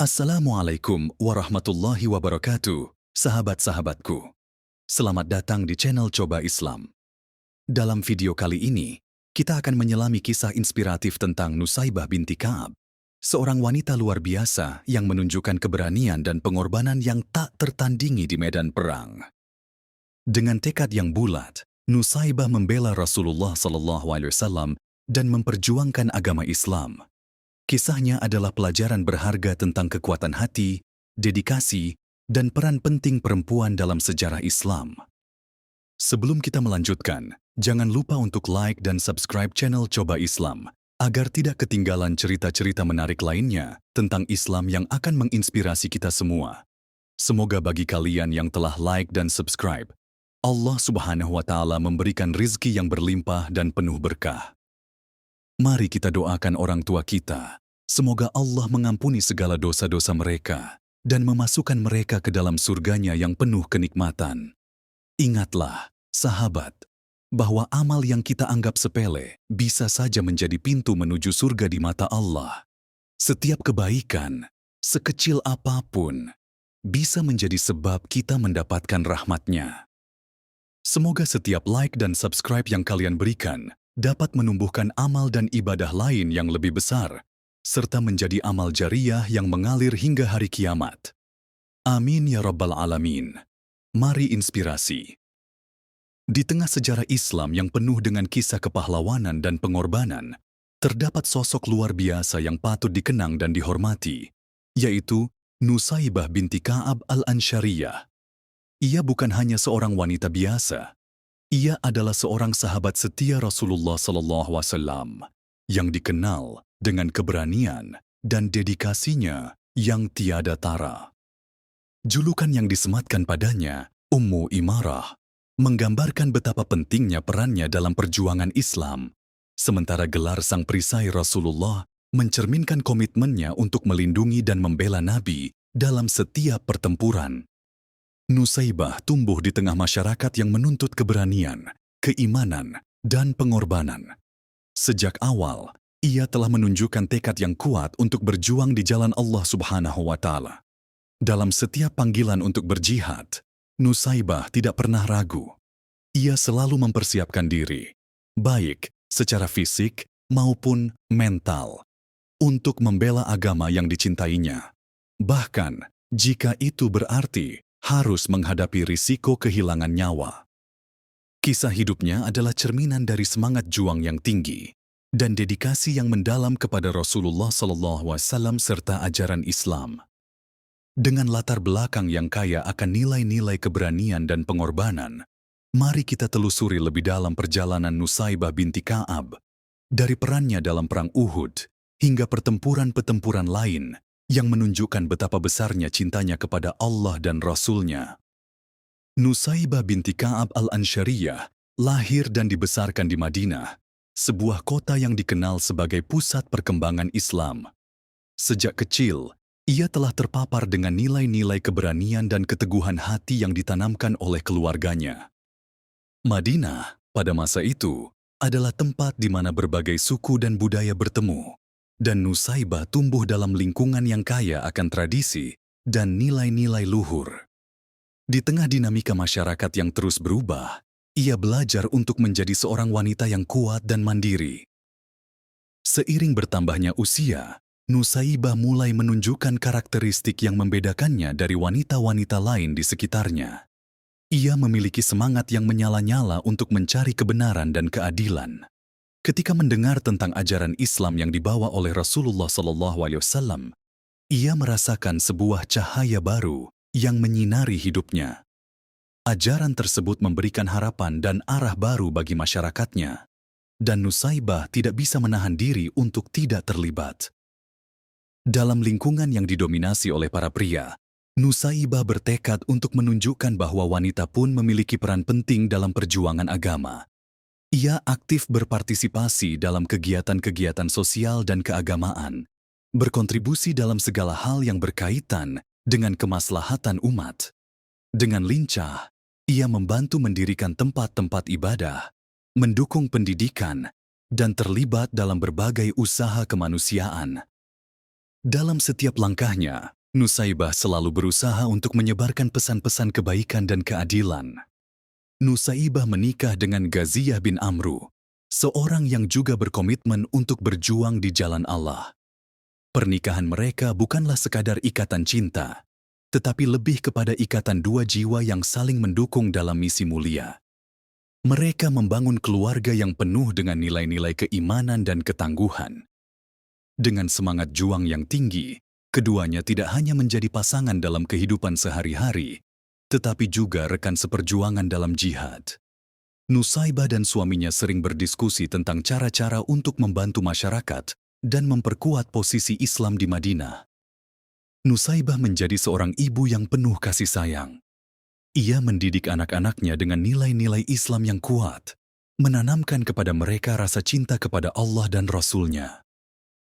Assalamualaikum warahmatullahi wabarakatuh, sahabat-sahabatku. Selamat datang di channel Coba Islam. Dalam video kali ini, kita akan menyelami kisah inspiratif tentang Nusaybah binti Ka'ab, seorang wanita luar biasa yang menunjukkan keberanian dan pengorbanan yang tak tertandingi di medan perang. Dengan tekad yang bulat, Nusaybah membela Rasulullah SAW dan memperjuangkan agama Islam. Kisahnya adalah pelajaran berharga tentang kekuatan hati, dedikasi, dan peran penting perempuan dalam sejarah Islam. Sebelum kita melanjutkan, jangan lupa untuk like dan subscribe channel Coba Islam, agar tidak ketinggalan cerita-cerita menarik lainnya tentang Islam yang akan menginspirasi kita semua. Semoga bagi kalian yang telah like dan subscribe, Allah Subhanahu wa Ta'ala memberikan rizki yang berlimpah dan penuh berkah. Mari kita doakan orang tua kita. Semoga Allah mengampuni segala dosa-dosa mereka dan memasukkan mereka ke dalam surganya yang penuh kenikmatan. Ingatlah, sahabat, bahwa amal yang kita anggap sepele bisa saja menjadi pintu menuju surga di mata Allah. Setiap kebaikan, sekecil apapun, bisa menjadi sebab kita mendapatkan rahmat-Nya. Semoga setiap like dan subscribe yang kalian berikan dapat menumbuhkan amal dan ibadah lain yang lebih besar, serta menjadi amal jariyah yang mengalir hingga hari kiamat. Amin ya Rabbal Alamin. Mari inspirasi. Di tengah sejarah Islam yang penuh dengan kisah kepahlawanan dan pengorbanan, terdapat sosok luar biasa yang patut dikenang dan dihormati, yaitu Nusaybah binti Ka'ab al-Ansyariyah. Ia bukan hanya seorang wanita biasa, ia adalah seorang sahabat setia Rasulullah SAW yang dikenal dengan keberanian dan dedikasinya yang tiada tara. Julukan yang disematkan padanya, Ummu Imarah, menggambarkan betapa pentingnya perannya dalam perjuangan Islam, sementara gelar sang perisai Rasulullah mencerminkan komitmennya untuk melindungi dan membela Nabi dalam setiap pertempuran. Nusaybah tumbuh di tengah masyarakat yang menuntut keberanian, keimanan, dan pengorbanan. Sejak awal, ia telah menunjukkan tekad yang kuat untuk berjuang di jalan Allah Subhanahu wa Ta'ala. Dalam setiap panggilan untuk berjihad, Nusaybah tidak pernah ragu. Ia selalu mempersiapkan diri, baik secara fisik maupun mental, untuk membela agama yang dicintainya. Bahkan, jika itu berarti harus menghadapi risiko kehilangan nyawa. Kisah hidupnya adalah cerminan dari semangat juang yang tinggi dan dedikasi yang mendalam kepada Rasulullah SAW serta ajaran Islam. Dengan latar belakang yang kaya akan nilai-nilai keberanian dan pengorbanan, mari kita telusuri lebih dalam perjalanan Nusaybah binti Ka'ab, dari perannya dalam Perang Uhud hingga pertempuran-pertempuran lain yang menunjukkan betapa besarnya cintanya kepada Allah dan Rasul-Nya. Nusaybah binti Ka'ab al-Ansyariyah lahir dan dibesarkan di Madinah, sebuah kota yang dikenal sebagai pusat perkembangan Islam. Sejak kecil, ia telah terpapar dengan nilai-nilai keberanian dan keteguhan hati yang ditanamkan oleh keluarganya. Madinah, pada masa itu, adalah tempat di mana berbagai suku dan budaya bertemu, dan Nusaybah tumbuh dalam lingkungan yang kaya akan tradisi dan nilai-nilai luhur. Di tengah dinamika masyarakat yang terus berubah, ia belajar untuk menjadi seorang wanita yang kuat dan mandiri. Seiring bertambahnya usia, Nusaybah mulai menunjukkan karakteristik yang membedakannya dari wanita-wanita lain di sekitarnya. Ia memiliki semangat yang menyala-nyala untuk mencari kebenaran dan keadilan. Ketika mendengar tentang ajaran Islam yang dibawa oleh Rasulullah SAW, ia merasakan sebuah cahaya baru yang menyinari hidupnya. Ajaran tersebut memberikan harapan dan arah baru bagi masyarakatnya, dan Nusaybah tidak bisa menahan diri untuk tidak terlibat. Dalam lingkungan yang didominasi oleh para pria, Nusaybah bertekad untuk menunjukkan bahwa wanita pun memiliki peran penting dalam perjuangan agama. Ia aktif berpartisipasi dalam kegiatan-kegiatan sosial dan keagamaan, berkontribusi dalam segala hal yang berkaitan dengan kemaslahatan umat. Dengan lincah, ia membantu mendirikan tempat-tempat ibadah, mendukung pendidikan, dan terlibat dalam berbagai usaha kemanusiaan. Dalam setiap langkahnya, Nusaibah selalu berusaha untuk menyebarkan pesan-pesan kebaikan dan keadilan. Nusaibah menikah dengan Ghaziyah bin Amru, seorang yang juga berkomitmen untuk berjuang di jalan Allah. Pernikahan mereka bukanlah sekadar ikatan cinta, tetapi lebih kepada ikatan dua jiwa yang saling mendukung dalam misi mulia. Mereka membangun keluarga yang penuh dengan nilai-nilai keimanan dan ketangguhan. Dengan semangat juang yang tinggi, keduanya tidak hanya menjadi pasangan dalam kehidupan sehari-hari, tetapi juga rekan seperjuangan dalam jihad. Nusaibah dan suaminya sering berdiskusi tentang cara-cara untuk membantu masyarakat dan memperkuat posisi Islam di Madinah. Nusaibah menjadi seorang ibu yang penuh kasih sayang. Ia mendidik anak-anaknya dengan nilai-nilai Islam yang kuat, menanamkan kepada mereka rasa cinta kepada Allah dan Rasul-Nya.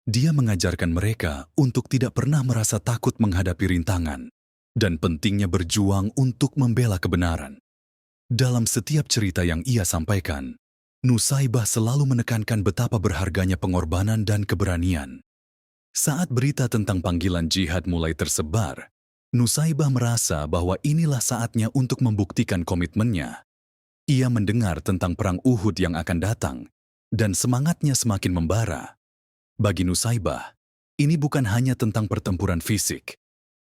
Dia mengajarkan mereka untuk tidak pernah merasa takut menghadapi rintangan dan pentingnya berjuang untuk membela kebenaran. Dalam setiap cerita yang ia sampaikan, Nusaibah selalu menekankan betapa berharganya pengorbanan dan keberanian. Saat berita tentang panggilan jihad mulai tersebar, Nusaibah merasa bahwa inilah saatnya untuk membuktikan komitmennya. Ia mendengar tentang perang Uhud yang akan datang, dan semangatnya semakin membara. Bagi Nusaibah, ini bukan hanya tentang pertempuran fisik.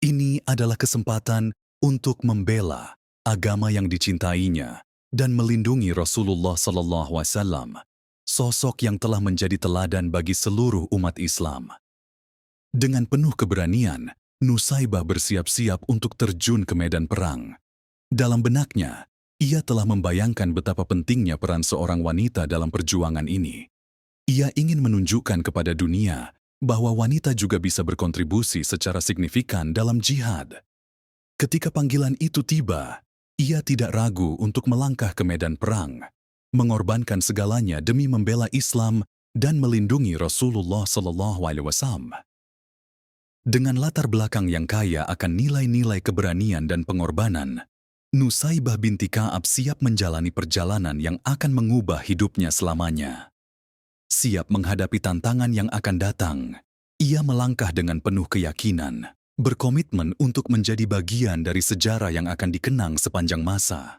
Ini adalah kesempatan untuk membela agama yang dicintainya dan melindungi Rasulullah SAW, sosok yang telah menjadi teladan bagi seluruh umat Islam. Dengan penuh keberanian, Nusaibah bersiap-siap untuk terjun ke medan perang. Dalam benaknya, ia telah membayangkan betapa pentingnya peran seorang wanita dalam perjuangan ini. Ia ingin menunjukkan kepada dunia bahwa wanita juga bisa berkontribusi secara signifikan dalam jihad. Ketika panggilan itu tiba, ia tidak ragu untuk melangkah ke medan perang, mengorbankan segalanya demi membela Islam dan melindungi Rasulullah SAW. Dengan latar belakang yang kaya akan nilai-nilai keberanian dan pengorbanan, Nusaibah binti Ka'ab siap menjalani perjalanan yang akan mengubah hidupnya selamanya. Siap menghadapi tantangan yang akan datang, ia melangkah dengan penuh keyakinan, berkomitmen untuk menjadi bagian dari sejarah yang akan dikenang sepanjang masa.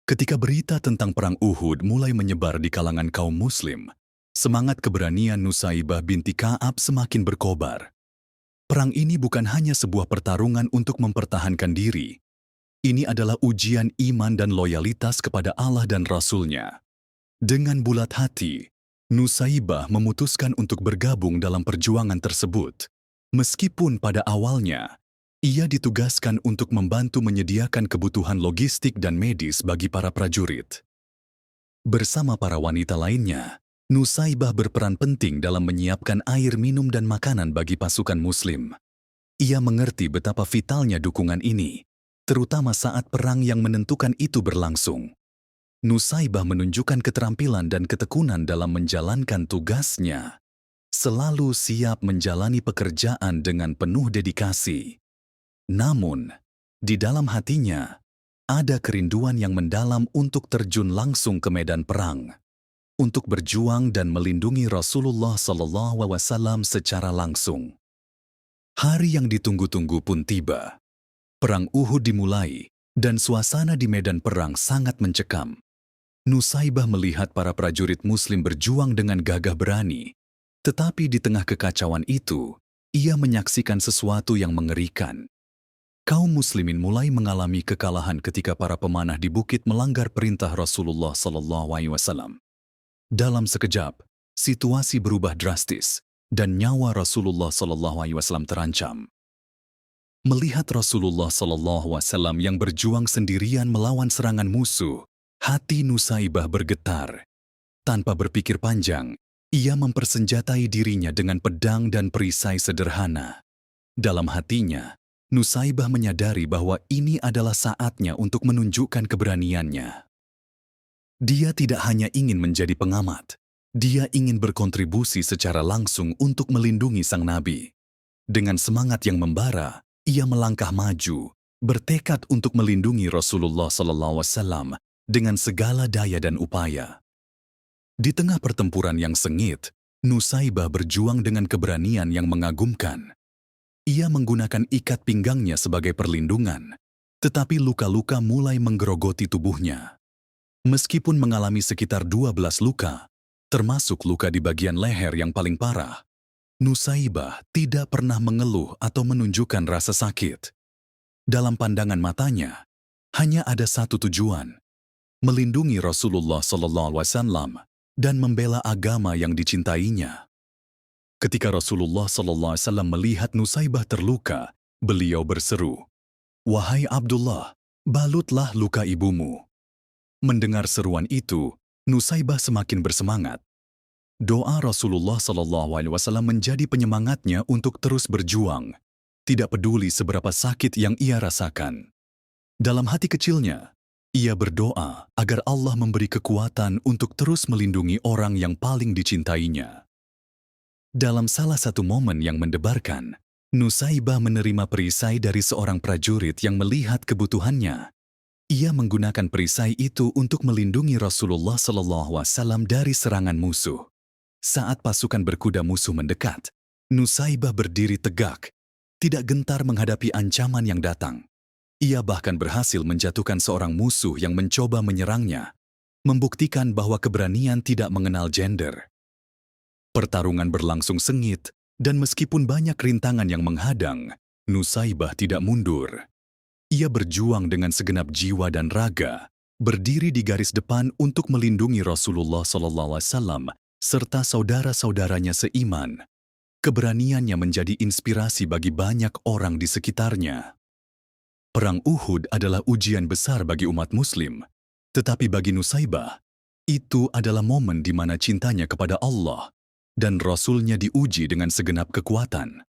Ketika berita tentang perang Uhud mulai menyebar di kalangan kaum muslim, semangat keberanian Nusaibah binti Ka'ab semakin berkobar. Perang ini bukan hanya sebuah pertarungan untuk mempertahankan diri. Ini adalah ujian iman dan loyalitas kepada Allah dan Rasul-Nya. Dengan bulat hati, Nusaibah memutuskan untuk bergabung dalam perjuangan tersebut. Meskipun pada awalnya, ia ditugaskan untuk membantu menyediakan kebutuhan logistik dan medis bagi para prajurit. Bersama para wanita lainnya, Nusaibah berperan penting dalam menyiapkan air minum dan makanan bagi pasukan Muslim. Ia mengerti betapa vitalnya dukungan ini, terutama saat perang yang menentukan itu berlangsung. Nusaibah menunjukkan keterampilan dan ketekunan dalam menjalankan tugasnya, selalu siap menjalani pekerjaan dengan penuh dedikasi. Namun, di dalam hatinya, ada kerinduan yang mendalam untuk terjun langsung ke medan perang, untuk berjuang dan melindungi Rasulullah SAW secara langsung. Hari yang ditunggu-tunggu pun tiba. Perang Uhud dimulai, dan suasana di medan perang sangat mencekam. Nusaibah melihat para prajurit Muslim berjuang dengan gagah berani, tetapi di tengah kekacauan itu, ia menyaksikan sesuatu yang mengerikan. Kaum Muslimin mulai mengalami kekalahan ketika para pemanah di bukit melanggar perintah Rasulullah SAW. Dalam sekejap, situasi berubah drastis, dan nyawa Rasulullah SAW terancam. Melihat Rasulullah SAW yang berjuang sendirian melawan serangan musuh, hati Nusaibah bergetar. Tanpa berpikir panjang, ia mempersenjatai dirinya dengan pedang dan perisai sederhana. Dalam hatinya, Nusaibah menyadari bahwa ini adalah saatnya untuk menunjukkan keberaniannya. Dia tidak hanya ingin menjadi pengamat, dia ingin berkontribusi secara langsung untuk melindungi sang Nabi. Dengan semangat yang membara, ia melangkah maju, bertekad untuk melindungi Rasulullah SAW dengan segala daya dan upaya. Di tengah pertempuran yang sengit, Nusaibah berjuang dengan keberanian yang mengagumkan. Ia menggunakan ikat pinggangnya sebagai perlindungan, tetapi luka-luka mulai menggerogoti tubuhnya. Meskipun mengalami sekitar 12 luka, termasuk luka di bagian leher yang paling parah, Nusaibah tidak pernah mengeluh atau menunjukkan rasa sakit. Dalam pandangan matanya, hanya ada satu tujuan: melindungi Rasulullah SAW dan membela agama yang dicintainya. Ketika Rasulullah SAW melihat Nusaibah terluka, beliau berseru, "Wahai Abdullah, balutlah luka ibumu." Mendengar seruan itu, Nusaibah semakin bersemangat. Doa Rasulullah SAW menjadi penyemangatnya untuk terus berjuang, tidak peduli seberapa sakit yang ia rasakan. Dalam hati kecilnya, ia berdoa agar Allah memberi kekuatan untuk terus melindungi orang yang paling dicintainya. Dalam salah satu momen yang mendebarkan, Nusaibah menerima perisai dari seorang prajurit yang melihat kebutuhannya. Ia menggunakan perisai itu untuk melindungi Rasulullah SAW dari serangan musuh. Saat pasukan berkuda musuh mendekat, Nusaibah berdiri tegak, tidak gentar menghadapi ancaman yang datang. Ia bahkan berhasil menjatuhkan seorang musuh yang mencoba menyerangnya, membuktikan bahwa keberanian tidak mengenal gender. Pertarungan berlangsung sengit, dan meskipun banyak rintangan yang menghadang, Nusaibah tidak mundur. Ia berjuang dengan segenap jiwa dan raga, berdiri di garis depan untuk melindungi Rasulullah SAW serta saudara-saudaranya seiman. Keberaniannya menjadi inspirasi bagi banyak orang di sekitarnya. Perang Uhud adalah ujian besar bagi umat Muslim, tetapi bagi Nusaibah, itu adalah momen di mana cintanya kepada Allah dan Rasul-Nya diuji dengan segenap kekuatan.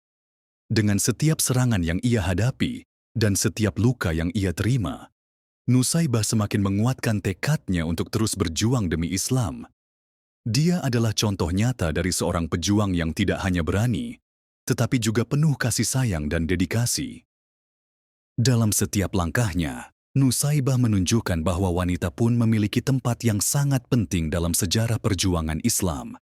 Dengan setiap serangan yang ia hadapi dan setiap luka yang ia terima, Nusaibah semakin menguatkan tekadnya untuk terus berjuang demi Islam. Dia adalah contoh nyata dari seorang pejuang yang tidak hanya berani, tetapi juga penuh kasih sayang dan dedikasi. Dalam setiap langkahnya, Nusaibah menunjukkan bahwa wanita pun memiliki tempat yang sangat penting dalam sejarah perjuangan Islam.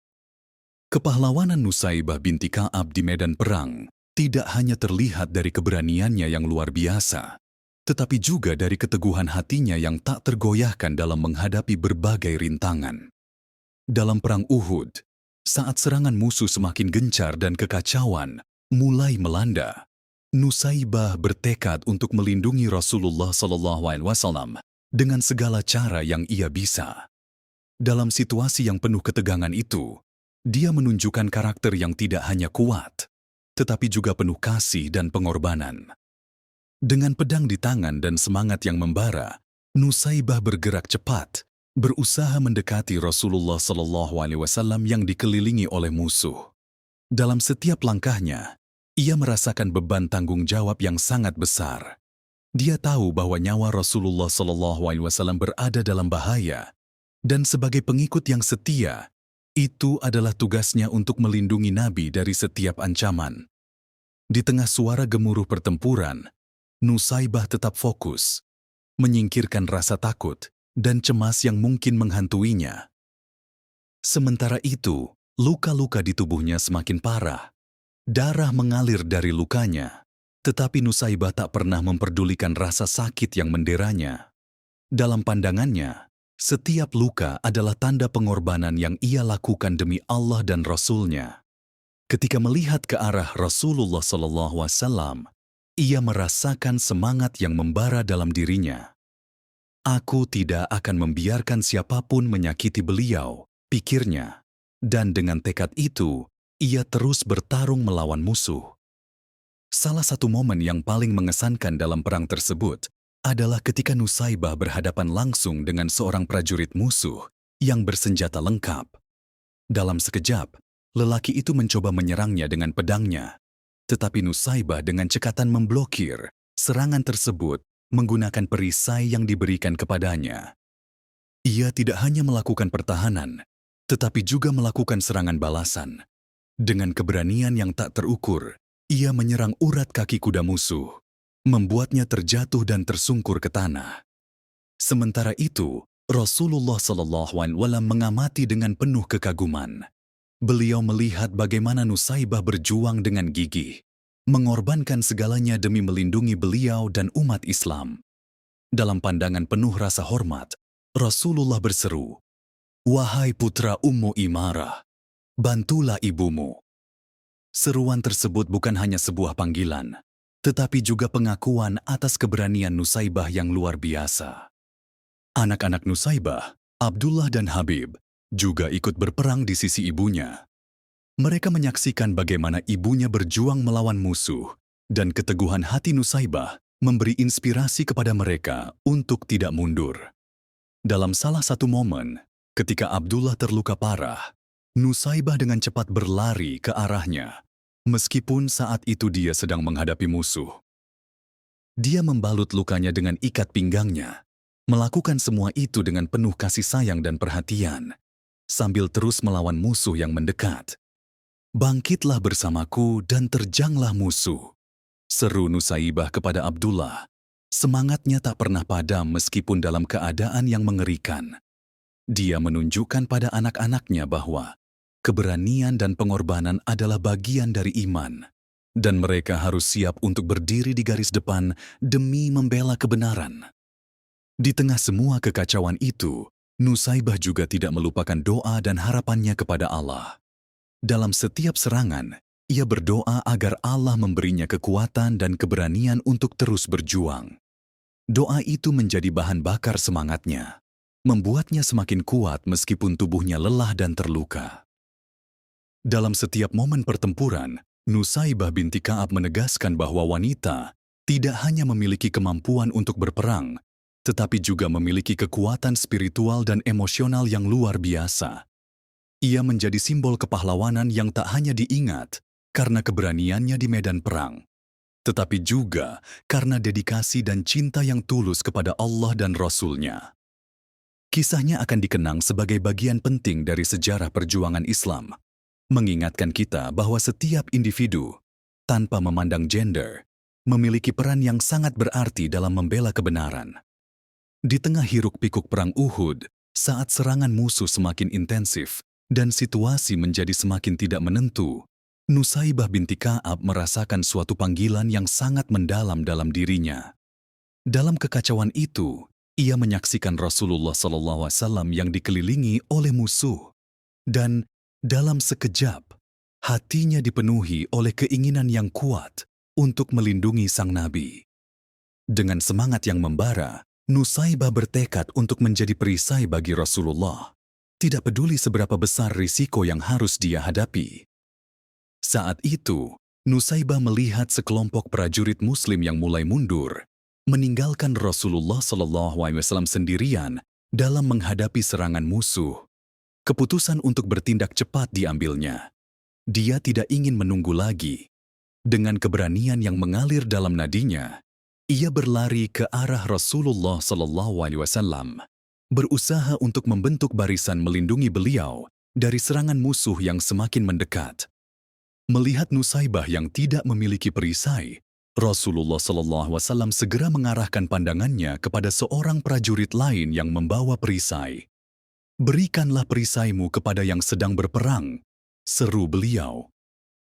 Kepahlawanan Nusaibah binti Ka'ab di medan perang tidak hanya terlihat dari keberaniannya yang luar biasa, tetapi juga dari keteguhan hatinya yang tak tergoyahkan dalam menghadapi berbagai rintangan. Dalam Perang Uhud, saat serangan musuh semakin gencar dan kekacauan mulai melanda, Nusaibah bertekad untuk melindungi Rasulullah SAW dengan segala cara yang ia bisa. Dalam situasi yang penuh ketegangan itu, dia menunjukkan karakter yang tidak hanya kuat, tetapi juga penuh kasih dan pengorbanan. Dengan pedang di tangan dan semangat yang membara, Nusaibah bergerak cepat, berusaha mendekati Rasulullah SAW yang dikelilingi oleh musuh. Dalam setiap langkahnya, ia merasakan beban tanggung jawab yang sangat besar. Dia tahu bahwa nyawa Rasulullah SAW berada dalam bahaya, dan sebagai pengikut yang setia, itu adalah tugasnya untuk melindungi Nabi dari setiap ancaman. Di tengah suara gemuruh pertempuran, Nusaibah tetap fokus, menyingkirkan rasa takut dan cemas yang mungkin menghantuinya. Sementara itu, luka-luka di tubuhnya semakin parah. Darah mengalir dari lukanya, tetapi Nusaibah tak pernah memperdulikan rasa sakit yang menderanya. Dalam pandangannya, setiap luka adalah tanda pengorbanan yang ia lakukan demi Allah dan Rasul-Nya. Ketika melihat ke arah Rasulullah SAW, ia merasakan semangat yang membara dalam dirinya. "Aku tidak akan membiarkan siapapun menyakiti beliau," pikirnya. Dan dengan tekad itu, ia terus bertarung melawan musuh. Salah satu momen yang paling mengesankan dalam perang tersebut adalah ketika Nusaibah berhadapan langsung dengan seorang prajurit musuh yang bersenjata lengkap. Dalam sekejap, lelaki itu mencoba menyerangnya dengan pedangnya, tetapi Nusaibah dengan cekatan memblokir serangan tersebut menggunakan perisai yang diberikan kepadanya. Ia tidak hanya melakukan pertahanan, tetapi juga melakukan serangan balasan. Dengan keberanian yang tak terukur, ia menyerang urat kaki kuda musuh, membuatnya terjatuh dan tersungkur ke tanah. Sementara itu, Rasulullah SAW mengamati dengan penuh kekaguman. Beliau melihat bagaimana Nusaibah berjuang dengan gigih, mengorbankan segalanya demi melindungi beliau dan umat Islam. Dalam pandangan penuh rasa hormat, Rasulullah berseru, "Wahai putra Ummu Imarah, bantulah ibumu." Seruan tersebut bukan hanya sebuah panggilan, tetapi juga pengakuan atas keberanian Nusaibah yang luar biasa. Anak-anak Nusaibah, Abdullah dan Habib, juga ikut berperang di sisi ibunya. Mereka menyaksikan bagaimana ibunya berjuang melawan musuh, dan keteguhan hati Nusaibah memberi inspirasi kepada mereka untuk tidak mundur. Dalam salah satu momen, ketika Abdullah terluka parah, Nusaibah dengan cepat berlari ke arahnya, meskipun saat itu dia sedang menghadapi musuh. Dia membalut lukanya dengan ikat pinggangnya, melakukan semua itu dengan penuh kasih sayang dan perhatian, sambil terus melawan musuh yang mendekat. "Bangkitlah bersamaku dan terjanglah musuh," seru Nusaibah kepada Abdullah. Semangatnya tak pernah padam meskipun dalam keadaan yang mengerikan. Dia menunjukkan pada anak-anaknya bahwa keberanian dan pengorbanan adalah bagian dari iman, dan mereka harus siap untuk berdiri di garis depan demi membela kebenaran. Di tengah semua kekacauan itu, Nusaibah juga tidak melupakan doa dan harapannya kepada Allah. Dalam setiap serangan, ia berdoa agar Allah memberinya kekuatan dan keberanian untuk terus berjuang. Doa itu menjadi bahan bakar semangatnya, membuatnya semakin kuat meskipun tubuhnya lelah dan terluka. Dalam setiap momen pertempuran, Nusaibah binti Ka'ab menegaskan bahwa wanita tidak hanya memiliki kemampuan untuk berperang, tetapi juga memiliki kekuatan spiritual dan emosional yang luar biasa. Ia menjadi simbol kepahlawanan yang tak hanya diingat karena keberaniannya di medan perang, tetapi juga karena dedikasi dan cinta yang tulus kepada Allah dan Rasul-Nya. Kisahnya akan dikenang sebagai bagian penting dari sejarah perjuangan Islam, mengingatkan kita bahwa setiap individu, tanpa memandang gender, memiliki peran yang sangat berarti dalam membela kebenaran. Di tengah hiruk-pikuk perang Uhud, saat serangan musuh semakin intensif dan situasi menjadi semakin tidak menentu, Nusaibah binti Ka'ab merasakan suatu panggilan yang sangat mendalam dalam dirinya. Dalam kekacauan itu, ia menyaksikan Rasulullah SAW yang dikelilingi oleh musuh. Dan dalam sekejap, hatinya dipenuhi oleh keinginan yang kuat untuk melindungi sang Nabi. Dengan semangat yang membara, Nusaibah bertekad untuk menjadi perisai bagi Rasulullah, tidak peduli seberapa besar risiko yang harus dia hadapi. Saat itu, Nusaibah melihat sekelompok prajurit Muslim yang mulai mundur, meninggalkan Rasulullah SAW sendirian dalam menghadapi serangan musuh. Keputusan untuk bertindak cepat diambilnya. Dia tidak ingin menunggu lagi. Dengan keberanian yang mengalir dalam nadinya, ia berlari ke arah Rasulullah SAW, berusaha untuk membentuk barisan melindungi beliau dari serangan musuh yang semakin mendekat. Melihat Nusaibah yang tidak memiliki perisai, Rasulullah SAW segera mengarahkan pandangannya kepada seorang prajurit lain yang membawa perisai. "Berikanlah perisaimu kepada yang sedang berperang," seru beliau.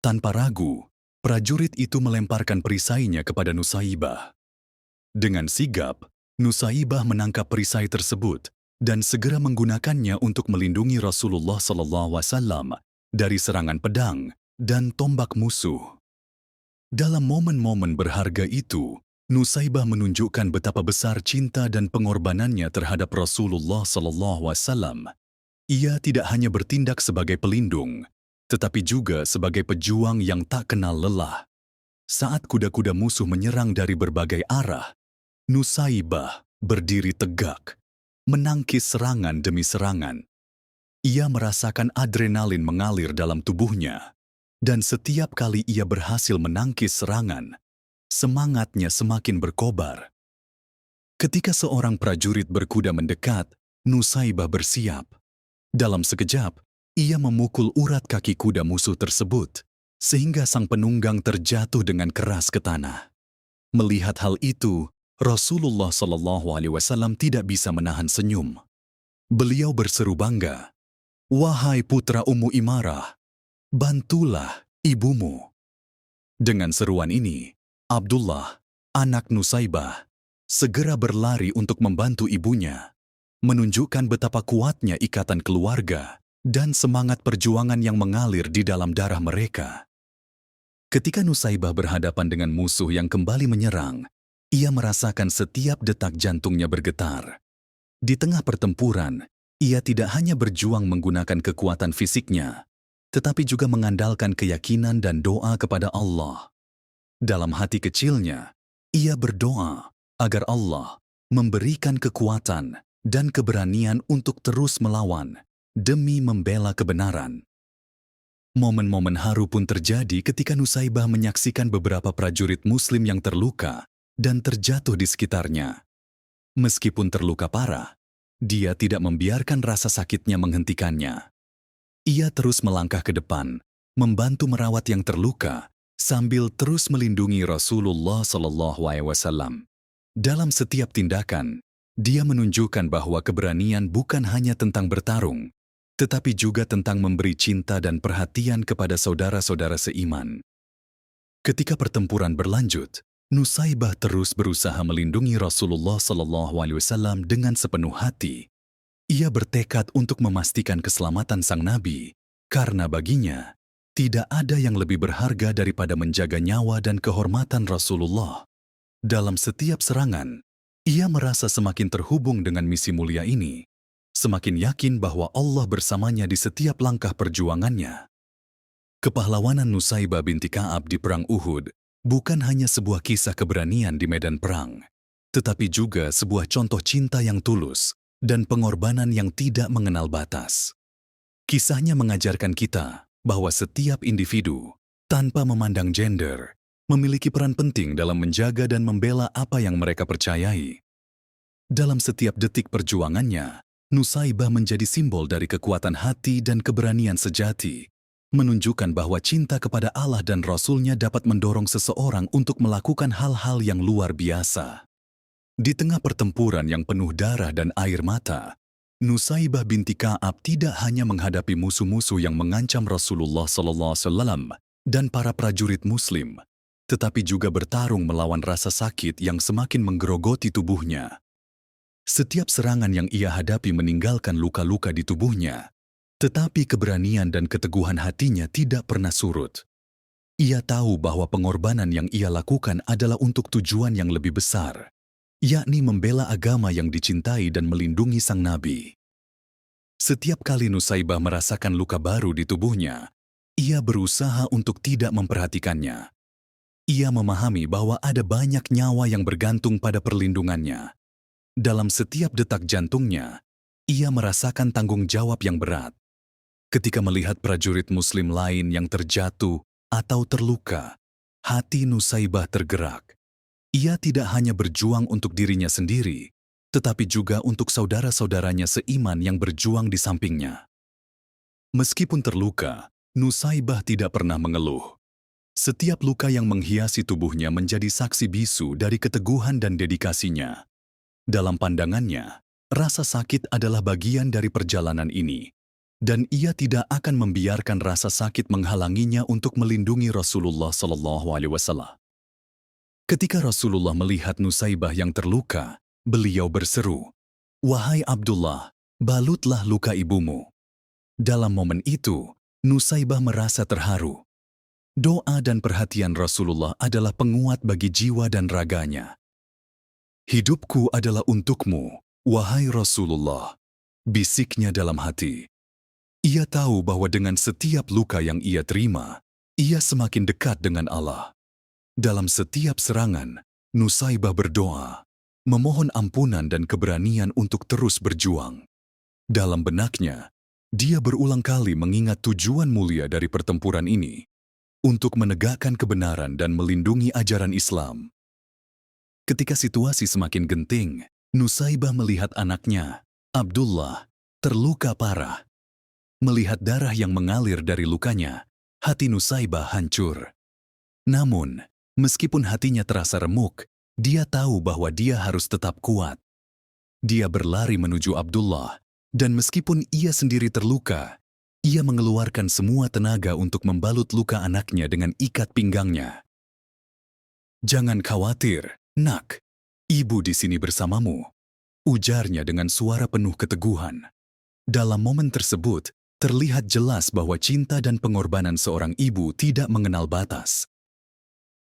Tanpa ragu, prajurit itu melemparkan perisainya kepada Nusaibah. Dengan sigap, Nusaibah menangkap perisai tersebut dan segera menggunakannya untuk melindungi Rasulullah SAW dari serangan pedang dan tombak musuh. Dalam momen-momen berharga itu, Nusaibah menunjukkan betapa besar cinta dan pengorbanannya terhadap Rasulullah SAW. Ia tidak hanya bertindak sebagai pelindung, tetapi juga sebagai pejuang yang tak kenal lelah. Saat kuda-kuda musuh menyerang dari berbagai arah, Nusaibah berdiri tegak, menangkis serangan demi serangan. Ia merasakan adrenalin mengalir dalam tubuhnya, dan setiap kali ia berhasil menangkis serangan, semangatnya semakin berkobar. Ketika seorang prajurit berkuda mendekat, Nusaibah bersiap. Dalam sekejap, ia memukul urat kaki kuda musuh tersebut, sehingga sang penunggang terjatuh dengan keras ke tanah. Melihat hal itu, Rasulullah SAW tidak bisa menahan senyum. Beliau berseru bangga, "Wahai putra Ummu Imarah, "Bantulah ibumu." Dengan seruan ini, Abdullah, anak Nusaybah, segera berlari untuk membantu ibunya, menunjukkan betapa kuatnya ikatan keluarga dan semangat perjuangan yang mengalir di dalam darah mereka. Ketika Nusaybah berhadapan dengan musuh yang kembali menyerang, ia merasakan setiap detak jantungnya bergetar. Di tengah pertempuran, ia tidak hanya berjuang menggunakan kekuatan fisiknya, tetapi juga mengandalkan keyakinan dan doa kepada Allah. Dalam hati kecilnya, ia berdoa agar Allah memberikan kekuatan dan keberanian untuk terus melawan demi membela kebenaran. Momen-momen haru pun terjadi ketika Nusaybah menyaksikan beberapa prajurit Muslim yang terluka dan terjatuh di sekitarnya. Meskipun terluka parah, dia tidak membiarkan rasa sakitnya menghentikannya. Ia terus melangkah ke depan, membantu merawat yang terluka, sambil terus melindungi Rasulullah SAW. Dalam setiap tindakan, dia menunjukkan bahwa keberanian bukan hanya tentang bertarung, tetapi juga tentang memberi cinta dan perhatian kepada saudara-saudara seiman. Ketika pertempuran berlanjut, Nusaybah terus berusaha melindungi Rasulullah SAW dengan sepenuh hati. Ia bertekad untuk memastikan keselamatan sang Nabi, karena baginya tidak ada yang lebih berharga daripada menjaga nyawa dan kehormatan Rasulullah. Dalam setiap serangan, ia merasa semakin terhubung dengan misi mulia ini, semakin yakin bahwa Allah bersamanya di setiap langkah perjuangannya. Kepahlawanan Nusaybah binti Ka'ab di Perang Uhud bukan hanya sebuah kisah keberanian di medan perang, tetapi juga sebuah contoh cinta yang tulus dan pengorbanan yang tidak mengenal batas. Kisahnya mengajarkan kita bahwa setiap individu, tanpa memandang gender, memiliki peran penting dalam menjaga dan membela apa yang mereka percayai. Dalam setiap detik perjuangannya, Nusaybah menjadi simbol dari kekuatan hati dan keberanian sejati, menunjukkan bahwa cinta kepada Allah dan Rasul-Nya dapat mendorong seseorang untuk melakukan hal-hal yang luar biasa. Di tengah pertempuran yang penuh darah dan air mata, Nusaybah binti Ka'ab tidak hanya menghadapi musuh-musuh yang mengancam Rasulullah SAW dan para prajurit Muslim, tetapi juga bertarung melawan rasa sakit yang semakin menggerogoti tubuhnya. Setiap serangan yang ia hadapi meninggalkan luka-luka di tubuhnya, tetapi keberanian dan keteguhan hatinya tidak pernah surut. Ia tahu bahwa pengorbanan yang ia lakukan adalah untuk tujuan yang lebih besar, yakni membela agama yang dicintai dan melindungi sang Nabi. Setiap kali Nusaybah merasakan luka baru di tubuhnya, ia berusaha untuk tidak memperhatikannya. Ia memahami bahwa ada banyak nyawa yang bergantung pada perlindungannya. Dalam setiap detak jantungnya, ia merasakan tanggung jawab yang berat. Ketika melihat prajurit Muslim lain yang terjatuh atau terluka, hati Nusaybah tergerak. Ia tidak hanya berjuang untuk dirinya sendiri, tetapi juga untuk saudara-saudaranya seiman yang berjuang di sampingnya. Meskipun terluka, Nusaybah tidak pernah mengeluh. Setiap luka yang menghiasi tubuhnya menjadi saksi bisu dari keteguhan dan dedikasinya. Dalam pandangannya, rasa sakit adalah bagian dari perjalanan ini, dan ia tidak akan membiarkan rasa sakit menghalanginya untuk melindungi Rasulullah SAW. Ketika Rasulullah melihat Nusaybah yang terluka, beliau berseru, "Wahai Abdullah, balutlah luka ibumu." Dalam momen itu, Nusaybah merasa terharu. Doa dan perhatian Rasulullah adalah penguat bagi jiwa dan raganya. "Hidupku adalah untukmu, wahai Rasulullah," bisiknya dalam hati. Ia tahu bahwa dengan setiap luka yang ia terima, ia semakin dekat dengan Allah. Dalam setiap serangan, Nusaybah berdoa, memohon ampunan dan keberanian untuk terus berjuang. Dalam benaknya, dia berulang kali mengingat tujuan mulia dari pertempuran ini, untuk menegakkan kebenaran dan melindungi ajaran Islam. Ketika situasi semakin genting, Nusaybah melihat anaknya, Abdullah, terluka parah. Melihat darah yang mengalir dari lukanya, hati Nusaybah hancur. Namun, meskipun hatinya terasa remuk, dia tahu bahwa dia harus tetap kuat. Dia berlari menuju Abdullah, dan meskipun ia sendiri terluka, Ia mengeluarkan semua tenaga untuk membalut luka anaknya dengan ikat pinggangnya. "Jangan khawatir, Nak. Ibu di sini bersamamu," ujarnya dengan suara penuh keteguhan. Dalam momen tersebut, terlihat jelas bahwa cinta dan pengorbanan seorang ibu tidak mengenal batas.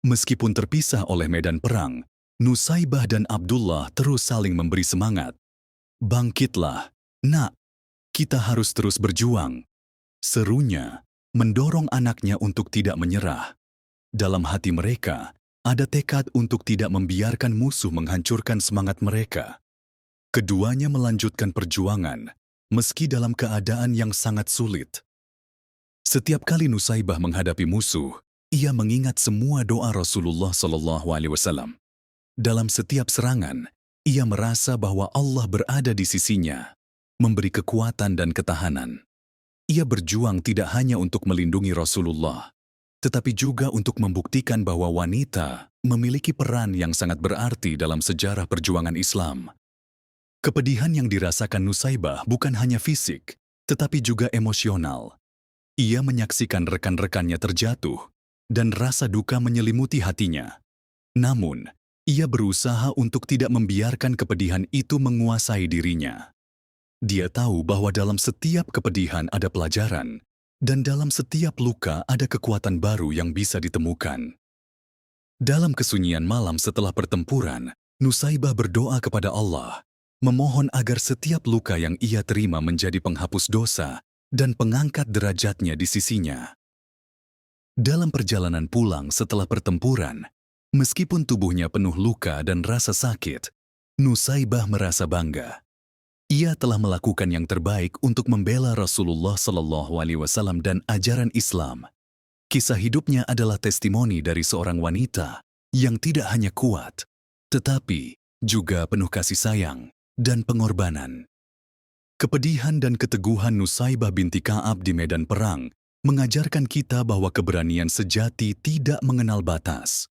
Meskipun terpisah oleh medan perang, Nusaibah dan Abdullah terus saling memberi semangat. "Bangkitlah, Nak. Kita harus terus berjuang," serunya, mendorong anaknya untuk tidak menyerah. Dalam hati mereka, ada tekad untuk tidak membiarkan musuh menghancurkan semangat mereka. Keduanya melanjutkan perjuangan, meski dalam keadaan yang sangat sulit. Setiap kali Nusaibah menghadapi musuh, ia mengingat semua doa Rasulullah SAW. Dalam setiap serangan, ia merasa bahwa Allah berada di sisinya, memberi kekuatan dan ketahanan. Ia berjuang tidak hanya untuk melindungi Rasulullah, tetapi juga untuk membuktikan bahwa wanita memiliki peran yang sangat berarti dalam sejarah perjuangan Islam. Kepedihan yang dirasakan Nusaibah bukan hanya fisik, tetapi juga emosional. Ia menyaksikan rekan-rekannya terjatuh, dan rasa duka menyelimuti hatinya. Namun, ia berusaha untuk tidak membiarkan kepedihan itu menguasai dirinya. Dia tahu bahwa dalam setiap kepedihan ada pelajaran, dan dalam setiap luka ada kekuatan baru yang bisa ditemukan. Dalam kesunyian malam setelah pertempuran, Nusaibah berdoa kepada Allah, memohon agar setiap luka yang ia terima menjadi penghapus dosa dan pengangkat derajatnya di sisinya. Dalam perjalanan pulang setelah pertempuran, meskipun tubuhnya penuh luka dan rasa sakit, Nusaibah merasa bangga. Ia telah melakukan yang terbaik untuk membela Rasulullah SAW dan ajaran Islam. Kisah hidupnya adalah testimoni dari seorang wanita yang tidak hanya kuat, tetapi juga penuh kasih sayang dan pengorbanan. Kepedihan dan keteguhan Nusaibah binti Ka'ab di medan perang mengajarkan kita bahwa keberanian sejati tidak mengenal batas.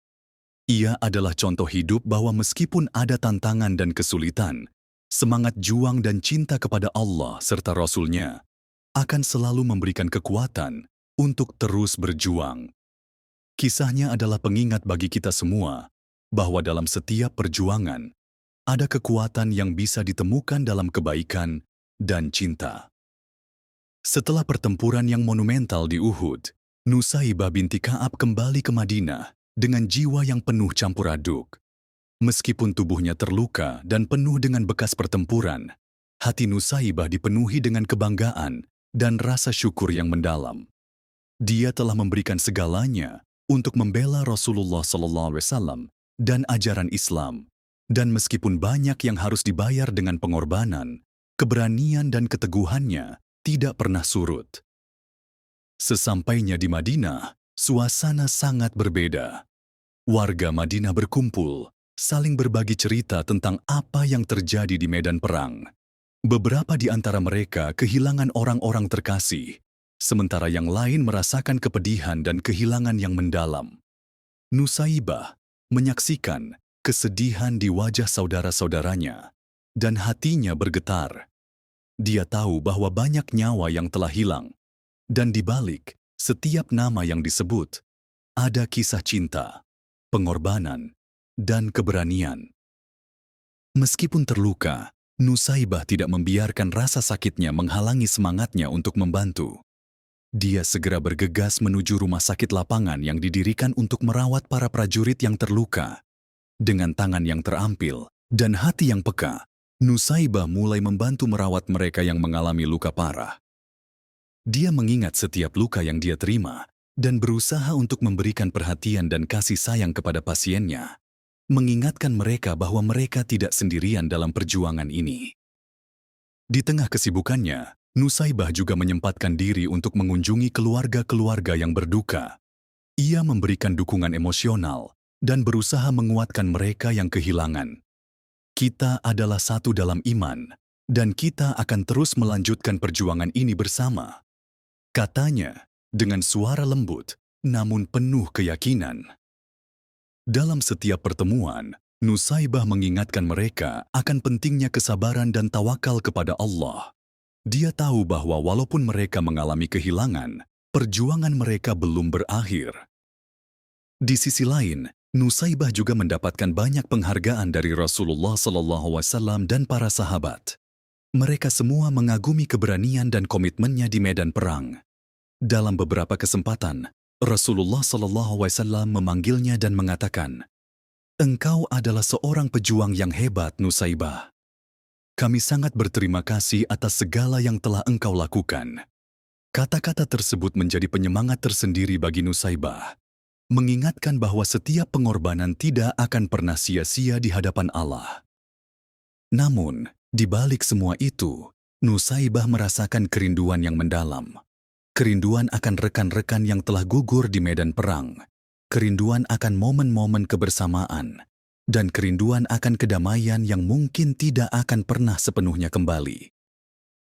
Ia adalah contoh hidup bahwa meskipun ada tantangan dan kesulitan, semangat juang dan cinta kepada Allah serta Rasul-Nya akan selalu memberikan kekuatan untuk terus berjuang. Kisahnya adalah pengingat bagi kita semua bahwa dalam setiap perjuangan ada kekuatan yang bisa ditemukan dalam kebaikan dan cinta. Setelah pertempuran yang monumental di Uhud, Nusaibah binti Ka'ab kembali ke Madinah dengan jiwa yang penuh campur aduk. Meskipun tubuhnya terluka dan penuh dengan bekas pertempuran, hati Nusaibah dipenuhi dengan kebanggaan dan rasa syukur yang mendalam. Dia telah memberikan segalanya untuk membela Rasulullah SAW dan ajaran Islam. Dan meskipun banyak yang harus dibayar dengan pengorbanan, keberanian dan keteguhannya tidak pernah surut. Sesampainya di Madinah, suasana sangat berbeda. Warga Madinah berkumpul, saling berbagi cerita tentang apa yang terjadi di medan perang. Beberapa di antara mereka kehilangan orang-orang terkasih, sementara yang lain merasakan kepedihan dan kehilangan yang mendalam. Nusaibah menyaksikan kesedihan di wajah saudara-saudaranya, dan hatinya bergetar. Dia tahu bahwa banyak nyawa yang telah hilang, dan di balik setiap nama yang disebut, ada kisah cinta, pengorbanan, dan keberanian. Meskipun terluka, Nusaibah tidak membiarkan rasa sakitnya menghalangi semangatnya untuk membantu. Dia segera bergegas menuju rumah sakit lapangan yang didirikan untuk merawat para prajurit yang terluka. Dengan tangan yang terampil dan hati yang peka, Nusaibah mulai membantu merawat mereka yang mengalami luka parah. Dia mengingat setiap luka yang dia terima dan berusaha untuk memberikan perhatian dan kasih sayang kepada pasiennya, mengingatkan mereka bahwa mereka tidak sendirian dalam perjuangan ini. Di tengah kesibukannya, Nusaibah juga menyempatkan diri untuk mengunjungi keluarga-keluarga yang berduka. Ia memberikan dukungan emosional dan berusaha menguatkan mereka yang kehilangan. Kita adalah satu dalam iman, dan kita akan terus melanjutkan perjuangan ini bersama, katanya dengan suara lembut namun penuh keyakinan. Dalam setiap pertemuan, Nusaibah mengingatkan mereka akan pentingnya kesabaran dan tawakal kepada Allah. Dia tahu bahwa walaupun mereka mengalami kehilangan, perjuangan mereka belum berakhir. Di sisi lain, Nusaibah juga mendapatkan banyak penghargaan dari Rasulullah SAW dan para sahabat. Mereka semua mengagumi keberanian dan komitmennya di medan perang. Dalam beberapa kesempatan, Rasulullah SAW memanggilnya dan mengatakan, "Engkau adalah seorang pejuang yang hebat, Nusaibah. Kami sangat berterima kasih atas segala yang telah engkau lakukan." Kata-kata tersebut menjadi penyemangat tersendiri bagi Nusaibah, mengingatkan bahwa setiap pengorbanan tidak akan pernah sia-sia di hadapan Allah. Namun, di balik semua itu, Nusaibah merasakan kerinduan yang mendalam. Kerinduan akan rekan-rekan yang telah gugur di medan perang, kerinduan akan momen-momen kebersamaan, dan kerinduan akan kedamaian yang mungkin tidak akan pernah sepenuhnya kembali.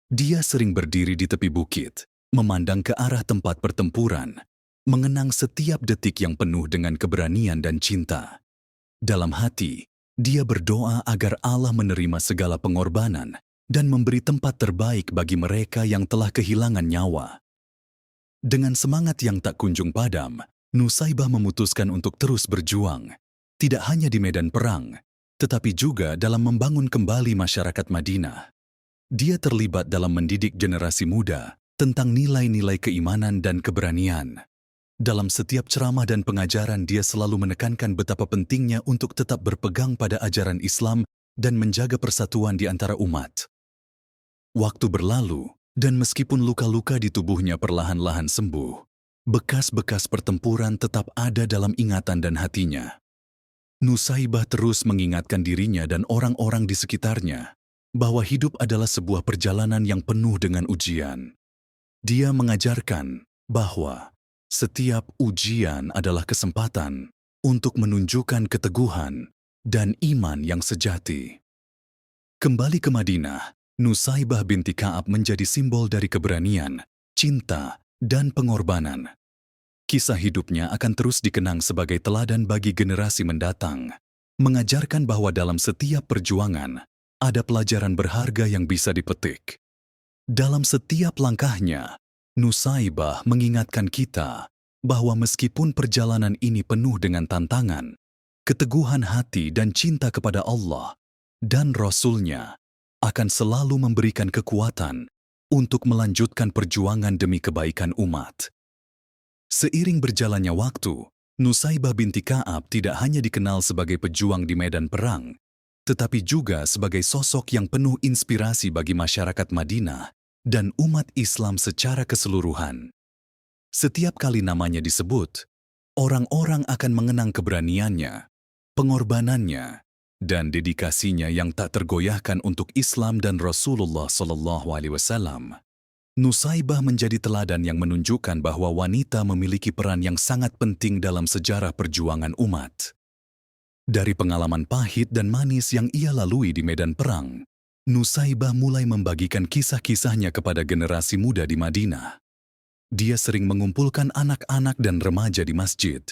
Dia sering berdiri di tepi bukit, memandang ke arah tempat pertempuran, mengenang setiap detik yang penuh dengan keberanian dan cinta. Dalam hati, dia berdoa agar Allah menerima segala pengorbanan dan memberi tempat terbaik bagi mereka yang telah kehilangan nyawa. Dengan semangat yang tak kunjung padam, Nusaibah memutuskan untuk terus berjuang, tidak hanya di medan perang, tetapi juga dalam membangun kembali masyarakat Madinah. Dia terlibat dalam mendidik generasi muda tentang nilai-nilai keimanan dan keberanian. Dalam setiap ceramah dan pengajaran, dia selalu menekankan betapa pentingnya untuk tetap berpegang pada ajaran Islam dan menjaga persatuan di antara umat. Waktu berlalu, dan meskipun luka-luka di tubuhnya perlahan-lahan sembuh, bekas-bekas pertempuran tetap ada dalam ingatan dan hatinya. Nusaibah terus mengingatkan dirinya dan orang-orang di sekitarnya bahwa hidup adalah sebuah perjalanan yang penuh dengan ujian. Dia mengajarkan bahwa setiap ujian adalah kesempatan untuk menunjukkan keteguhan dan iman yang sejati. Kembali ke Madinah, Nusaibah binti Ka'ab menjadi simbol dari keberanian, cinta, dan pengorbanan. Kisah hidupnya akan terus dikenang sebagai teladan bagi generasi mendatang, mengajarkan bahwa dalam setiap perjuangan ada pelajaran berharga yang bisa dipetik. Dalam setiap langkahnya, Nusaibah mengingatkan kita bahwa meskipun perjalanan ini penuh dengan tantangan, keteguhan hati dan cinta kepada Allah dan Rasul-Nya akan selalu memberikan kekuatan untuk melanjutkan perjuangan demi kebaikan umat. Seiring berjalannya waktu, Nusaibah binti Ka'ab tidak hanya dikenal sebagai pejuang di medan perang, tetapi juga sebagai sosok yang penuh inspirasi bagi masyarakat Madinah dan umat Islam secara keseluruhan. Setiap kali namanya disebut, orang-orang akan mengenang keberaniannya, pengorbanannya, dan dedikasinya yang tak tergoyahkan untuk Islam dan Rasulullah SAW. Nusaibah menjadi teladan yang menunjukkan bahwa wanita memiliki peran yang sangat penting dalam sejarah perjuangan umat. Dari pengalaman pahit dan manis yang ia lalui di medan perang, Nusaibah mulai membagikan kisah-kisahnya kepada generasi muda di Madinah. Dia sering mengumpulkan anak-anak dan remaja di masjid,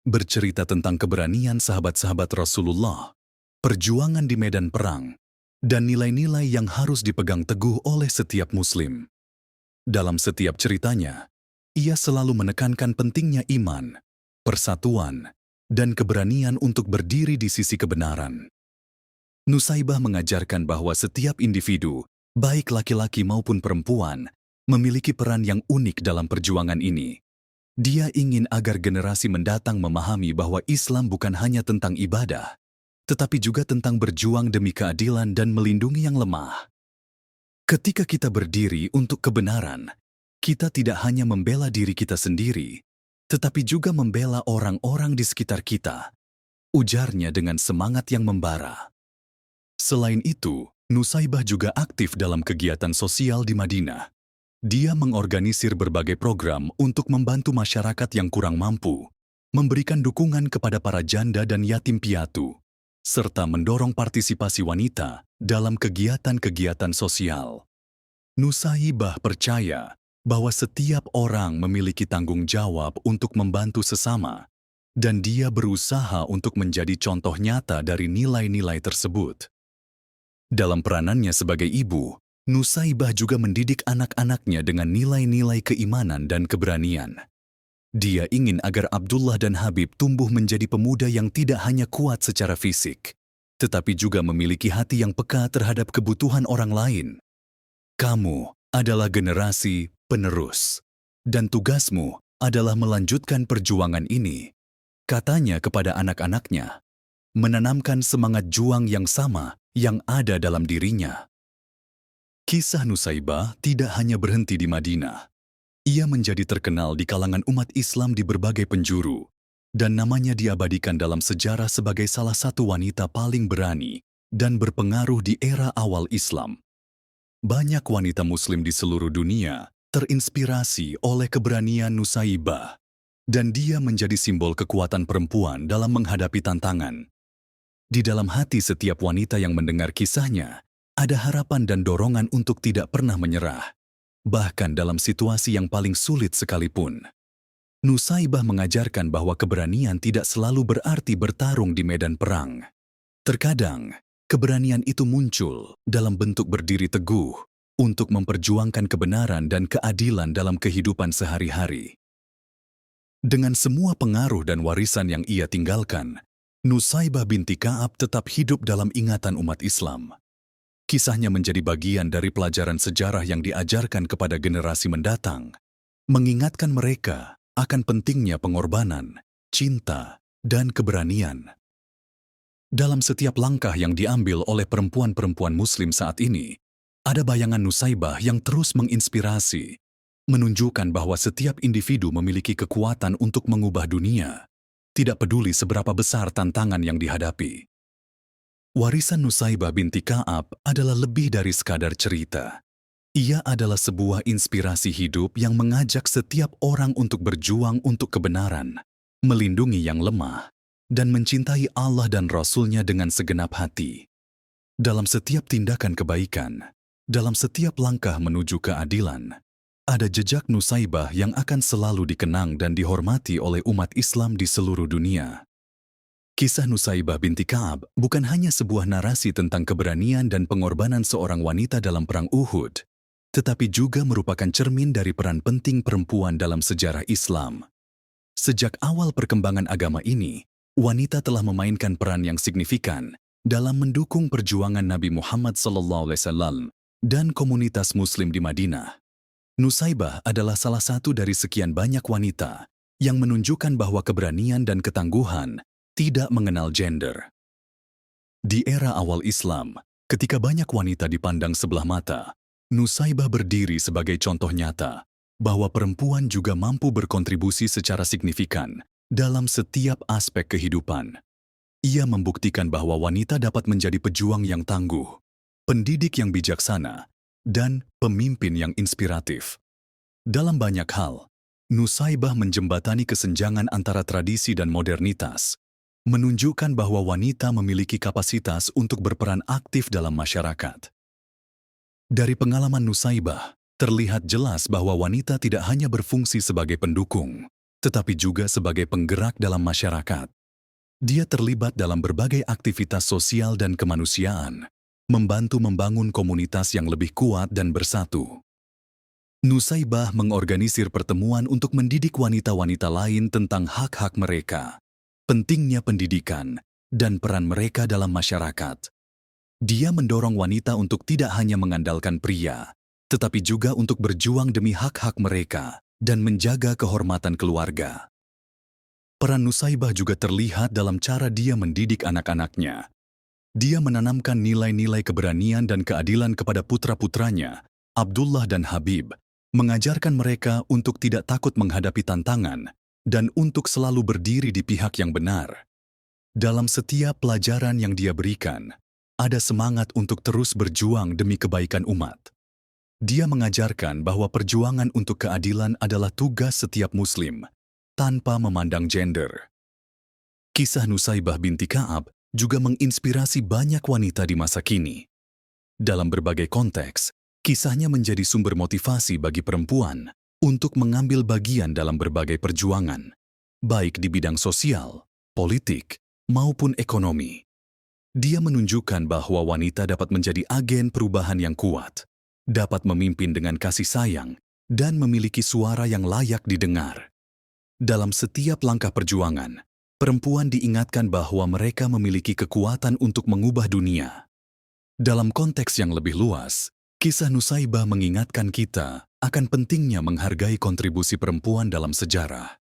bercerita tentang keberanian sahabat-sahabat Rasulullah, perjuangan di medan perang, dan nilai-nilai yang harus dipegang teguh oleh setiap muslim. Dalam setiap ceritanya, ia selalu menekankan pentingnya iman, persatuan, dan keberanian untuk berdiri di sisi kebenaran. Nusaibah mengajarkan bahwa setiap individu, baik laki-laki maupun perempuan, memiliki peran yang unik dalam perjuangan ini. Dia ingin agar generasi mendatang memahami bahwa Islam bukan hanya tentang ibadah, tetapi juga tentang berjuang demi keadilan dan melindungi yang lemah. Ketika kita berdiri untuk kebenaran, kita tidak hanya membela diri kita sendiri, tetapi juga membela orang-orang di sekitar kita, ujarnya dengan semangat yang membara. Selain itu, Nusaibah juga aktif dalam kegiatan sosial di Madinah. Dia mengorganisir berbagai program untuk membantu masyarakat yang kurang mampu, memberikan dukungan kepada para janda dan yatim piatu, serta mendorong partisipasi wanita dalam kegiatan-kegiatan sosial. Nusaibah percaya bahwa setiap orang memiliki tanggung jawab untuk membantu sesama, dan dia berusaha untuk menjadi contoh nyata dari nilai-nilai tersebut. Dalam peranannya sebagai ibu, Nusaibah juga mendidik anak-anaknya dengan nilai-nilai keimanan dan keberanian. Dia ingin agar Abdullah dan Habib tumbuh menjadi pemuda yang tidak hanya kuat secara fisik, tetapi juga memiliki hati yang peka terhadap kebutuhan orang lain. Kamu adalah generasi penerus, dan tugasmu adalah melanjutkan perjuangan ini, katanya kepada anak-anaknya, menanamkan semangat juang yang sama yang ada dalam dirinya. Kisah Nusaibah tidak hanya berhenti di Madinah. Ia menjadi terkenal di kalangan umat Islam di berbagai penjuru, dan namanya diabadikan dalam sejarah sebagai salah satu wanita paling berani dan berpengaruh di era awal Islam. Banyak wanita Muslim di seluruh dunia terinspirasi oleh keberanian Nusaibah, dan dia menjadi simbol kekuatan perempuan dalam menghadapi tantangan. Di dalam hati setiap wanita yang mendengar kisahnya, ada harapan dan dorongan untuk tidak pernah menyerah, bahkan dalam situasi yang paling sulit sekalipun. Nusaibah mengajarkan bahwa keberanian tidak selalu berarti bertarung di medan perang. Terkadang, keberanian itu muncul dalam bentuk berdiri teguh untuk memperjuangkan kebenaran dan keadilan dalam kehidupan sehari-hari. Dengan semua pengaruh dan warisan yang ia tinggalkan, Nusaibah binti Ka'ab tetap hidup dalam ingatan umat Islam. Kisahnya menjadi bagian dari pelajaran sejarah yang diajarkan kepada generasi mendatang, mengingatkan mereka akan pentingnya pengorbanan, cinta, dan keberanian. Dalam setiap langkah yang diambil oleh perempuan-perempuan Muslim saat ini, ada bayangan Nusaibah yang terus menginspirasi, menunjukkan bahwa setiap individu memiliki kekuatan untuk mengubah dunia, tidak peduli seberapa besar tantangan yang dihadapi. Warisan Nusaibah binti Ka'ab adalah lebih dari sekadar cerita. Ia adalah sebuah inspirasi hidup yang mengajak setiap orang untuk berjuang untuk kebenaran, melindungi yang lemah, dan mencintai Allah dan Rasul-Nya dengan segenap hati. Dalam setiap tindakan kebaikan, dalam setiap langkah menuju keadilan, ada jejak Nusaibah yang akan selalu dikenang dan dihormati oleh umat Islam di seluruh dunia. Kisah Nusaibah binti Ka'ab bukan hanya sebuah narasi tentang keberanian dan pengorbanan seorang wanita dalam Perang Uhud, tetapi juga merupakan cermin dari peran penting perempuan dalam sejarah Islam. Sejak awal perkembangan agama ini, wanita telah memainkan peran yang signifikan dalam mendukung perjuangan Nabi Muhammad SAW dan komunitas Muslim di Madinah. Nusaibah adalah salah satu dari sekian banyak wanita yang menunjukkan bahwa keberanian dan ketangguhan tidak mengenal gender. Di era awal Islam, ketika banyak wanita dipandang sebelah mata, Nusaibah berdiri sebagai contoh nyata bahwa perempuan juga mampu berkontribusi secara signifikan dalam setiap aspek kehidupan. Ia membuktikan bahwa wanita dapat menjadi pejuang yang tangguh, pendidik yang bijaksana, dan pemimpin yang inspiratif. Dalam banyak hal, Nusaibah menjembatani kesenjangan antara tradisi dan modernitas, menunjukkan bahwa wanita memiliki kapasitas untuk berperan aktif dalam masyarakat. Dari pengalaman Nusaibah, terlihat jelas bahwa wanita tidak hanya berfungsi sebagai pendukung, tetapi juga sebagai penggerak dalam masyarakat. Dia terlibat dalam berbagai aktivitas sosial dan kemanusiaan, membantu membangun komunitas yang lebih kuat dan bersatu. Nusaibah mengorganisir pertemuan untuk mendidik wanita-wanita lain tentang hak-hak mereka, pentingnya pendidikan, dan peran mereka dalam masyarakat. Dia mendorong wanita untuk tidak hanya mengandalkan pria, tetapi juga untuk berjuang demi hak-hak mereka dan menjaga kehormatan keluarga. Peran Nusaibah juga terlihat dalam cara dia mendidik anak-anaknya. Dia menanamkan nilai-nilai keberanian dan keadilan kepada putra-putranya, Abdullah dan Habib, mengajarkan mereka untuk tidak takut menghadapi tantangan dan untuk selalu berdiri di pihak yang benar. Dalam setiap pelajaran yang dia berikan, ada semangat untuk terus berjuang demi kebaikan umat. Dia mengajarkan bahwa perjuangan untuk keadilan adalah tugas setiap Muslim, tanpa memandang gender. Kisah Nusaibah binti Ka'ab juga menginspirasi banyak wanita di masa kini. Dalam berbagai konteks, kisahnya menjadi sumber motivasi bagi perempuan untuk mengambil bagian dalam berbagai perjuangan, baik di bidang sosial, politik, maupun ekonomi. Dia menunjukkan bahwa wanita dapat menjadi agen perubahan yang kuat, dapat memimpin dengan kasih sayang, dan memiliki suara yang layak didengar. Dalam setiap langkah perjuangan, perempuan diingatkan bahwa mereka memiliki kekuatan untuk mengubah dunia. Dalam konteks yang lebih luas, kisah Nusaibah mengingatkan kita akan pentingnya menghargai kontribusi perempuan dalam sejarah.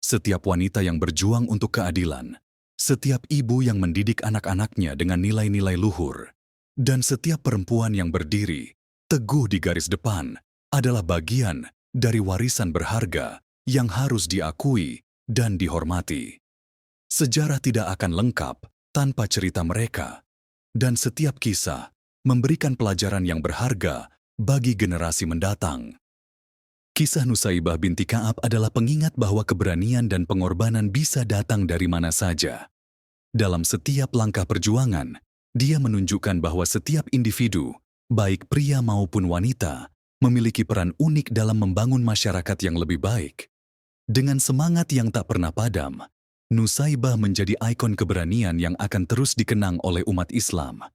Setiap wanita yang berjuang untuk keadilan, setiap ibu yang mendidik anak-anaknya dengan nilai-nilai luhur, dan setiap perempuan yang berdiri teguh di garis depan adalah bagian dari warisan berharga yang harus diakui dan dihormati. Sejarah tidak akan lengkap tanpa cerita mereka, dan setiap kisah memberikan pelajaran yang berharga bagi generasi mendatang. Kisah Nusaibah binti Ka'ab adalah pengingat bahwa keberanian dan pengorbanan bisa datang dari mana saja. Dalam setiap langkah perjuangan, dia menunjukkan bahwa setiap individu, baik pria maupun wanita, memiliki peran unik dalam membangun masyarakat yang lebih baik. Dengan semangat yang tak pernah padam, Nusaibah menjadi ikon keberanian yang akan terus dikenang oleh umat Islam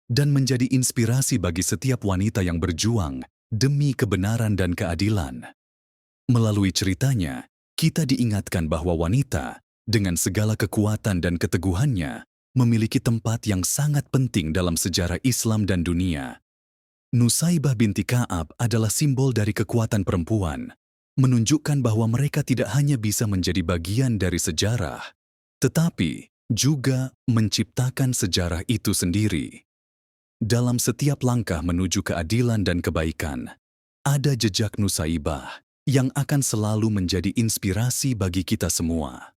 dan menjadi inspirasi bagi setiap wanita yang berjuang demi kebenaran dan keadilan. Melalui ceritanya, kita diingatkan bahwa wanita, dengan segala kekuatan dan keteguhannya, memiliki tempat yang sangat penting dalam sejarah Islam dan dunia. Nusaibah binti Ka'ab adalah simbol dari kekuatan perempuan, menunjukkan bahwa mereka tidak hanya bisa menjadi bagian dari sejarah, tetapi juga menciptakan sejarah itu sendiri. Dalam setiap langkah menuju keadilan dan kebaikan, ada jejak Nusaibah yang akan selalu menjadi inspirasi bagi kita semua.